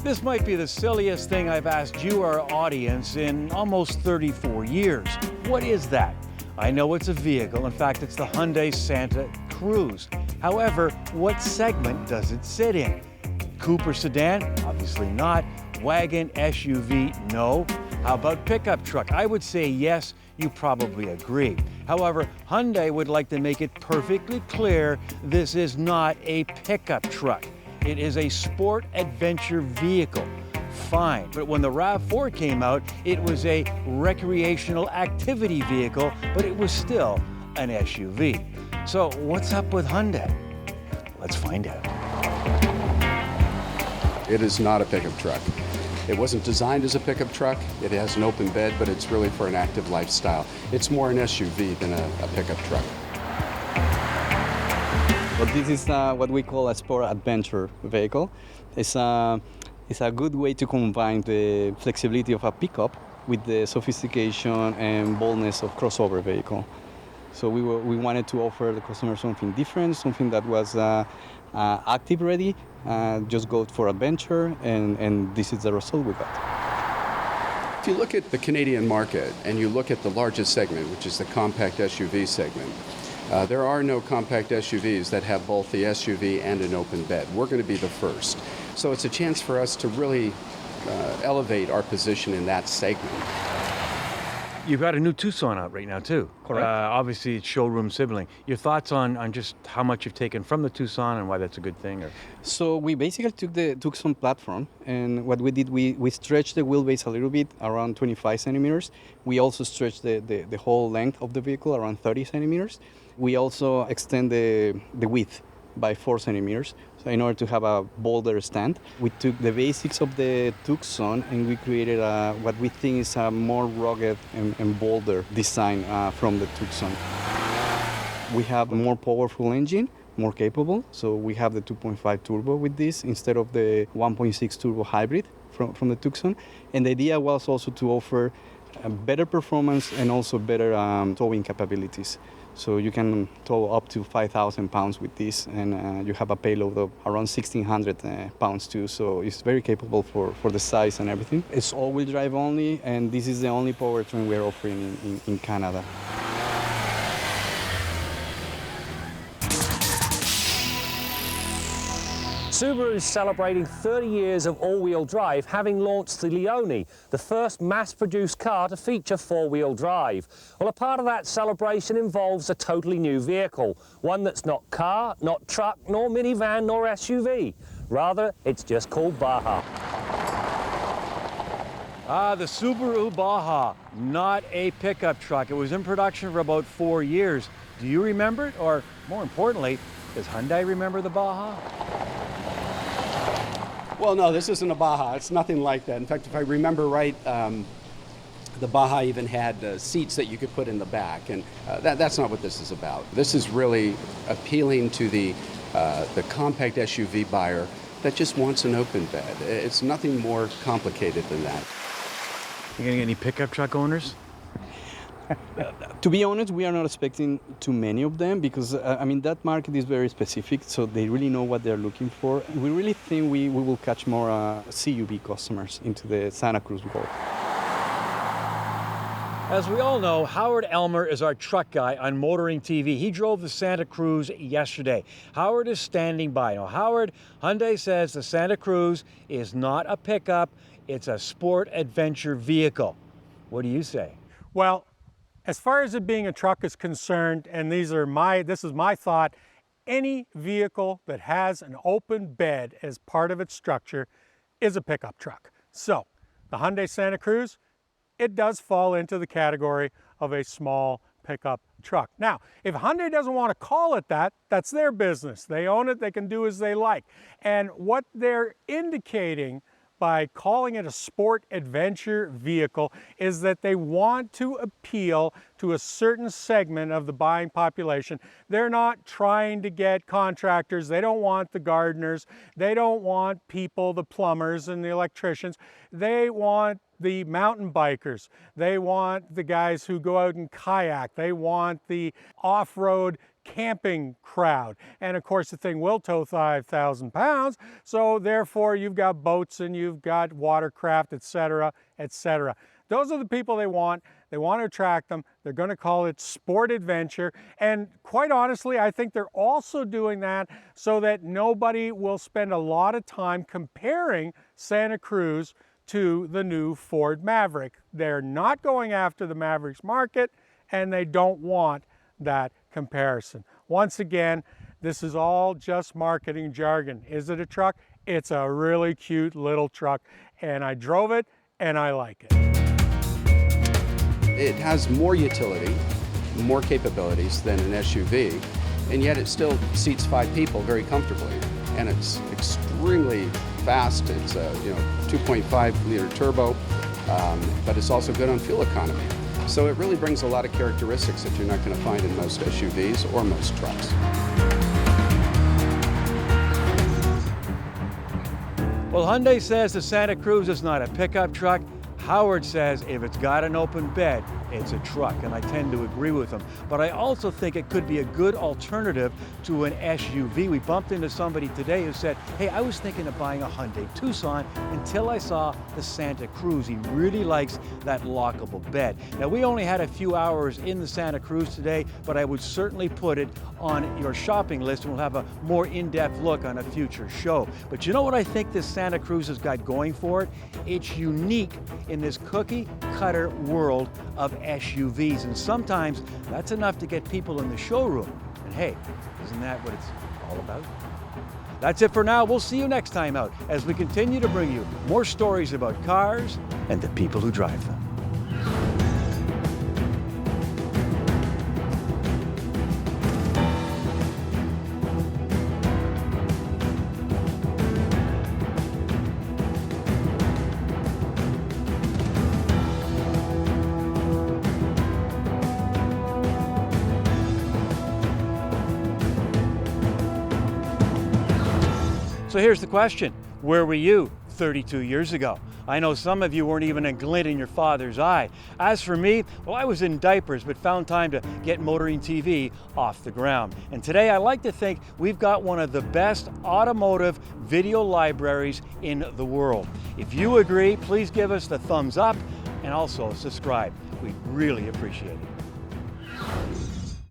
This might be the silliest thing I've asked you, our audience, in almost 34 years. What is that? I know it's a vehicle. In fact, it's the Hyundai Santa Cruz. However, what segment does it sit in? Coupe or sedan? Obviously not. Wagon, SUV? No. How about pickup truck? I would say yes. You probably agree. However, Hyundai would like to make it perfectly clear this is not a pickup truck. It is a sport adventure vehicle. Fine, but when the RAV4 came out, it was a recreational activity vehicle, but it was still an SUV. So what's up with Hyundai? Let's find out. It is not a pickup truck. It wasn't designed as a pickup truck. It has an open bed, but it's really for an active lifestyle. It's more an SUV than a pickup truck. But this is what we call a sport adventure vehicle. It's a good way to combine the flexibility of a pickup with the sophistication and boldness of crossover vehicle. So we wanted to offer the customer something different, something that was active ready, just go for adventure, and this is the result with that. If you look at the Canadian market and you look at the largest segment, which is the compact SUV segment, there are no compact SUVs that have both the SUV and an open bed. We're going to be the first. So it's a chance for us to really elevate our position in that segment. You've got a new Tucson out right now, too. Correct. Obviously, it's showroom sibling. Your thoughts on just how much you've taken from the Tucson and why that's a good thing? Or? So we basically took the Tucson platform, and what we did, we stretched the wheelbase a little bit, around 25 centimeters. We also stretched the whole length of the vehicle, around 30 centimeters. We also extend the width by 4 centimeters, so in order to have a bolder stand. We took the basics of the Tucson and we created what we think is a more rugged and bolder design from the Tucson. We have a more powerful engine, more capable, so we have the 2.5 turbo with this instead of the 1.6 turbo hybrid from the Tucson. And the idea was also to offer better performance and also better towing capabilities. So you can tow up to 5,000 pounds with this, and you have a payload of around 1,600 pounds too. So it's very capable for the size and everything. It's all-wheel drive only, and this is the only powertrain we're offering in Canada. Subaru is celebrating 30 years of all-wheel drive, having launched the Leone, the first mass-produced car to feature four-wheel drive. Well, a part of that celebration involves a totally new vehicle, one that's not car, not truck, nor minivan, nor SUV. Rather, it's just called Baja. The Subaru Baja, not a pickup truck. It was in production for about 4 years. Do you remember it? Or, more importantly, does Hyundai remember the Baja? Well, no, this isn't a Baja. It's nothing like that. In fact, if I remember right, the Baja even had seats that you could put in the back, and that's not what this is about. This is really appealing to the compact SUV buyer that just wants an open bed. It's nothing more complicated than that. You gonna get any pickup truck owners? To be honest, we are not expecting too many of them because, that market is very specific, so they really know what they're looking for. We really think we will catch more CUV customers into the Santa Cruz world. As we all know, Howard Elmer is our truck guy on Motoring TV. He drove the Santa Cruz yesterday. Howard is standing by. Now, Howard, Hyundai says the Santa Cruz is not a pickup, it's a sport adventure vehicle. What do you say? Well, as far as it being a truck is concerned, and this is my thought, any vehicle that has an open bed as part of its structure is a pickup truck. So, the Hyundai Santa Cruz, it does fall into the category of a small pickup truck. Now, if Hyundai doesn't want to call it that, that's their business. They own it, they can do as they like. And what they're indicating by calling it a sport adventure vehicle is that they want to appeal to a certain segment of the buying population. They're not trying to get contractors, they don't want the gardeners, they don't want people, the plumbers and the electricians. They want the mountain bikers. They want the guys who go out and kayak. They want the off-road camping crowd. And of course the thing will tow 5,000 pounds, so therefore you've got boats and you've got watercraft, etc., etc. Those are the people they want. They want to attract them. They're going to call it sport adventure. And quite honestly, I think they're also doing that so that nobody will spend a lot of time comparing Santa Cruz to the new Ford Maverick. They're not going after the Mavericks market, and they don't want that comparison. Once again, this is all just marketing jargon. Is it a truck? It's a really cute little truck, and I drove it and I like it. It has more utility, more capabilities than an SUV, and yet it still seats 5 people very comfortably. And it's extremely fast. It's a 2.5 liter turbo, but it's also good on fuel economy. So it really brings a lot of characteristics that you're not going to find in most SUVs or most trucks. Well, Hyundai says the Santa Cruz is not a pickup truck. Howard says if it's got an open bed, it's a truck, and I tend to agree with him. But I also think it could be a good alternative to an SUV. We bumped into somebody today who said, hey, I was thinking of buying a Hyundai Tucson until I saw the Santa Cruz. He really likes that lockable bed. Now, we only had a few hours in the Santa Cruz today, but I would certainly put it on your shopping list, and we'll have a more in-depth look on a future show. But you know what I think this Santa Cruz has got going for it? It's unique in this cookie-cutter world of SUVs, and sometimes that's enough to get people in the showroom. And hey, isn't that what it's all about? That's it for now. We'll see you next time out as we continue to bring you more stories about cars and the people who drive them. So here's the question, where were you 32 years ago? I know some of you weren't even a glint in your father's eye. As for me, well, I was in diapers, but found time to get Motoring TV off the ground. And today I like to think we've got one of the best automotive video libraries in the world. If you agree, please give us the thumbs up and also subscribe. We'd really appreciate it.